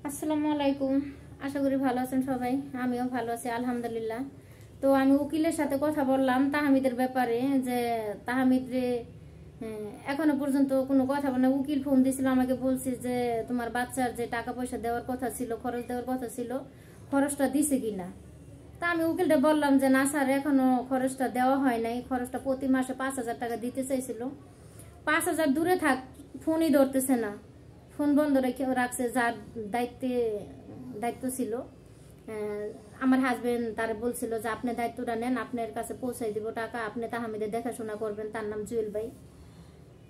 আসসালামু আলাইকুম। আশা করি ভালো আছেন সবাই। আমিও ভালো আছি আলহামদুলিল্লাহ। তো আমি উকিলের সাথে কথা বললাম তাহমিদের ব্যাপারে, যে তাহমিদরে এখনো পর্যন্ত কোনো কথা বলে না। উকিল ফোন দিয়েছিল, আমাকে বলছে যে তোমার বাচ্চার যে টাকা পয়সা দেওয়ার কথা ছিল, খরচ দেওয়ার কথা ছিল, খরচটা দিছে কিনা। তা আমি উকিলটা বললাম যে না স্যার, এখনো খরচটা দেওয়া হয় নাই। খরচটা প্রতি মাসে 5,000 টাকা দিতে চাইছিল। 5,000 দূরে থাক, ফোনই ধরতেছে না। ফোন বন্ধ রেখে রাখছে। যার দায়িত্ব ছিল আমার হাজবেন্ড, তার বলছিল যে আপনি দায়িত্বটা নেন, আপনার কাছে পৌঁছাই দিব টাকা, আপনি তাহমিদের দেখাশোনা করবেন। তার নাম জুয়েল ভাই।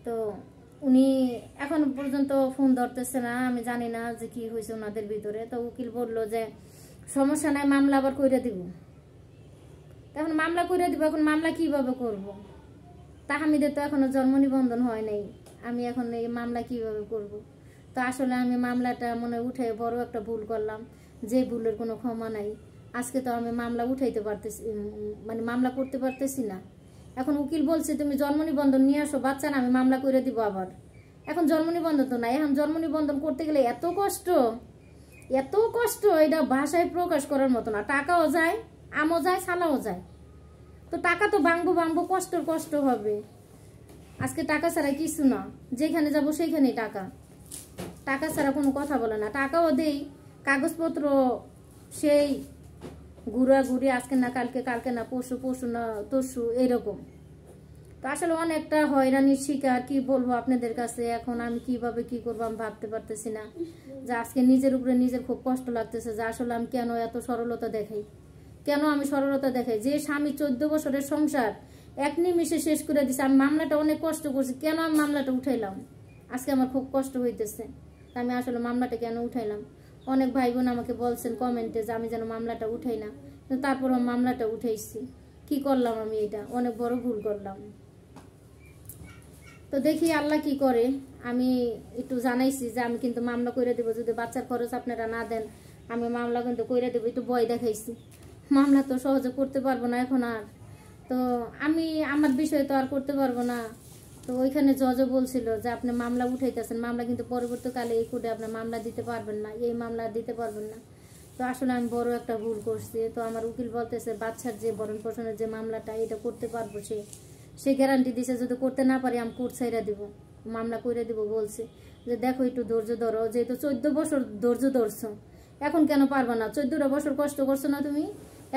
তো উনি এখন পর্যন্ত ফোন ধরতেছে না। আমি জানি না যে কি হয়েছে ওনাদের ভিতরে। তো উকিল বললো যে সমস্যা নাই, মামলা আবার কইরা দিব। এখন মামলা কইরা দিব, এখন মামলা কিভাবে করব? তাহমিদের তো এখনো জন্ম নিবন্ধন হয় নাই, আমি এখন এই মামলা কিভাবে করব? তো আসলে আমি মামলাটা মনে উঠে বড় একটা ভুল করলাম, যে ভুলের কোনো ক্ষমা নাই। আজকে তো আমি মামলা উঠাইতে পারতেছি, মানে মামলা করতে পারতেছি না। এখন উকিল বলছে তুমি জন্ম নিবন্ধন নিয়ে আসো, বাচ্চা না আমি মামলা করে দিব আবার। এখন জন্ম নিবন্ধন তো নাই। এখন জন্ম নিবন্ধন করতে গেলে এত কষ্ট, এত কষ্ট, এটা ভাষায় প্রকাশ করার মতো না। টাকাও যায়, আমও যায়, সালাও যায়। তো টাকা তো ভাঙবো, কষ্ট হবে। আজকে টাকা ছাড়া কিছু না, যেখানে যাব সেখানেই টাকা। টাকা ছাড়া কোনো কথা বলে না। টাকাও দেই, কাগজপত্র সেই ঘুরি, আজকে না কালকে, কালকে না পরশু, পরশু না তরশু, এরকম। তো আসলে অনেকটা হয়রানির শিকার। কি বলবো আপনাদের কাছে, এখন আমি কিভাবে কি করবো আমি ভাবতে পারতেছি না। যে আজকে নিজের উপরে নিজের খুব কষ্ট লাগতেছে, যে আসলে আমি কেন এত সরলতা দেখাই, কেন আমি সরলতা দেখাই। যে স্বামী 14 বছরের সংসার এক নিমিষে শেষ করে দিছে। আমি মামলাটা অনেক কষ্ট করছি, কেন আমি মামলাটা উঠাইলাম? আজকে আমার খুব কষ্ট হইতেছে। আমি আসলে মামলাটা কেন উঠাইলাম? অনেক ভাই বোন আমাকে বলছেন কমেন্টে যে আমি যেন মামলাটা উঠাই না, কিন্তু তারপর মামলাটা উঠাইছি। কি করলাম আমি? এটা অনেক বড় ভুল করলাম। তো দেখি আল্লাহ কি করে। আমি একটু জানাইছি যে আমি কিন্তু মামলা করে দেবো, যদি বাচ্চার খরচ আপনারা না দেন আমি মামলা কিন্তু করে দেবো। একটু ভয় দেখাইছি। মামলা তো সহজে করতে পারবো না এখন আর। তো আমি আমার বিষয়ে তো আর করতে পারবো না। তো ওইখানে জজও বলছিল যে আপনি মামলা উঠাইতেছেন, মামলা কিন্তু পরবর্তীকালে এই কোর্টে আপনি মামলা দিতে পারবেন না, এই মামলা দিতে পারবেন না। তো আসলে আমি বড় একটা ভুল করছি। তো আমার উকিল বলতেছে বাচ্চার যে ভরণ পোষণের যে মামলাটা, এটা করতে পারবো। সে গ্যারান্টি দিছে যদি করতে না পারি আমি কোর্ট ছাইরা দিব, মামলা করে দিব। বলছে যে দেখো একটু ধৈর্য ধরো, যেহেতু 14 বছর ধৈর্য ধরছো, এখন কেন পারবা না? 14টা বছর কষ্ট করছো না তুমি?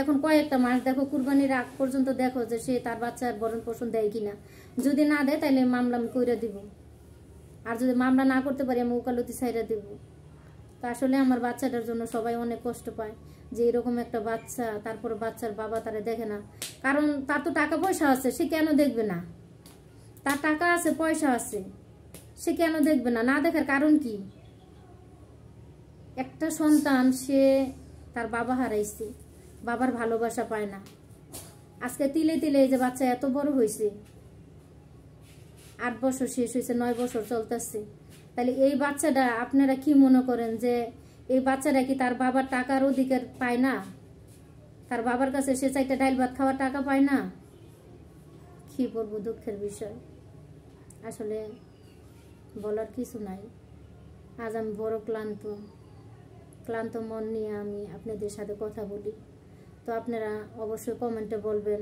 এখন কয়েকটা মাস দেখো, কুরবানির আগ পর্যন্ত দেখো যে সে তার বাচ্চার ভরণ পোষণ দেয় কিনা। যদি না দেয় তাহলে মামলা আমি করে দিব, আর যদি মামলা না করতে পারি আমি ওকালতি ছাইরা দিব। তো আসলে আমার বাচ্চাটার জন্য সবাই অনেক কষ্ট পায়, যে এরকম একটা বাচ্চা, তারপর বাচ্চার বাবা তারা দেখে না। কারণ তার তো টাকা পয়সা আছে, সে কেন দেখবে না? তার টাকা আছে, পয়সা আছে, সে কেন দেখবে না? না দেখার কারণ কি? একটা সন্তান, সে তার বাবা হারাইছে, বাবার ভালোবাসা পায় না। আজকে তিলে তিলে এই যে বাচ্চা এত বড় হয়েছে, 8 বছর শেষ হয়েছে, 9 বছর চলতেছে। তাহলে এই বাচ্চাটা আপনারা কি মনে করেন যে এই বাচ্চাটা কি তার বাবার টাকার অধিকার পায় না? তার বাবার কাছে সে 4টা ডাল ভাত খাওয়ার টাকা পায় না? কি বলবো, দুঃখের বিষয়। আসলে বলার কিছু নাই। আজ আমি বড় ক্লান্ত মন নিয়ে আমি আপনাদের সাথে কথা বলি। তো আপনারা অবশ্যই কমেন্টে বলবেন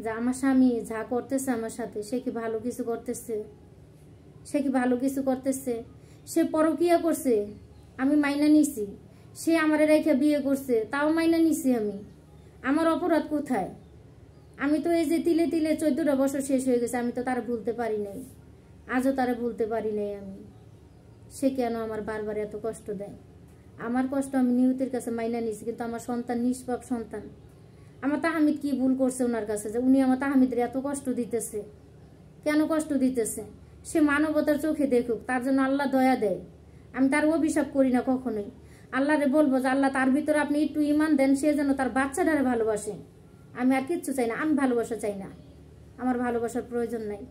যে আমার স্বামী যা করতেছে আমার সাথে, সে কি ভালো কিছু করতেছে? সে কি ভালো কিছু করতেছে? সে পরকীয়া করছে, আমি মাইনা নিছি। সে আমারে রেখে বিয়ে করছে, তাও মাইনা নিছি আমি। আমার অপরাধ কোথায়? আমি তো এই যে তিলে তিলে 14টা বছর শেষ হয়ে গেছে, আমি তো তারা ভুলতে পারি নাই, আজও তারা ভুলতে পারি নাই আমি। সে কেন আমার বারবার এত কষ্ট দেয়? আমার কষ্ট আমি নিয়তির কাছে মাইনা নিছি, কিন্তু আমার সন্তান নিষ্পাপ সন্তান। আমার তাহমিদ কি ভুল করছে ওনার কাছে যে উনি আমার তাহমিদের এত কষ্ট দিতেছে? কেন কষ্ট দিতেছে? সে মানবতার চোখে দেখুক, তার জন্য আল্লাহ দয়া দেয়। আমি তার অভিশাপ করি না কখনোই। আল্লাহরে বলবো যে আল্লাহ তার ভিতরে আপনি একটু ইমান দেন, সে যেন তার বাচ্চাটারে ভালোবাসে। আমি আর কিচ্ছু চাই না, আমি ভালোবাসা চাই না। আমার ভালোবাসার প্রয়োজন নাই।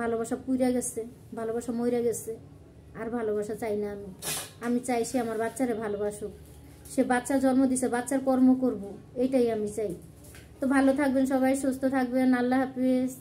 ভালোবাসা পুইরা গেছে, ভালোবাসা মইরা গেছে, আর ভালোবাসা চাই না আমি। আমি চাই সে আমার বাচ্চারে ভালোবাসুক, সে বাচ্চা জন্ম দিছে, বাচ্চার কর্ম করব, এইটাই আমি চাই। তো ভালো থাকবেন সবাই, সুস্থ থাকবেন। আল্লাহ হাফিজ।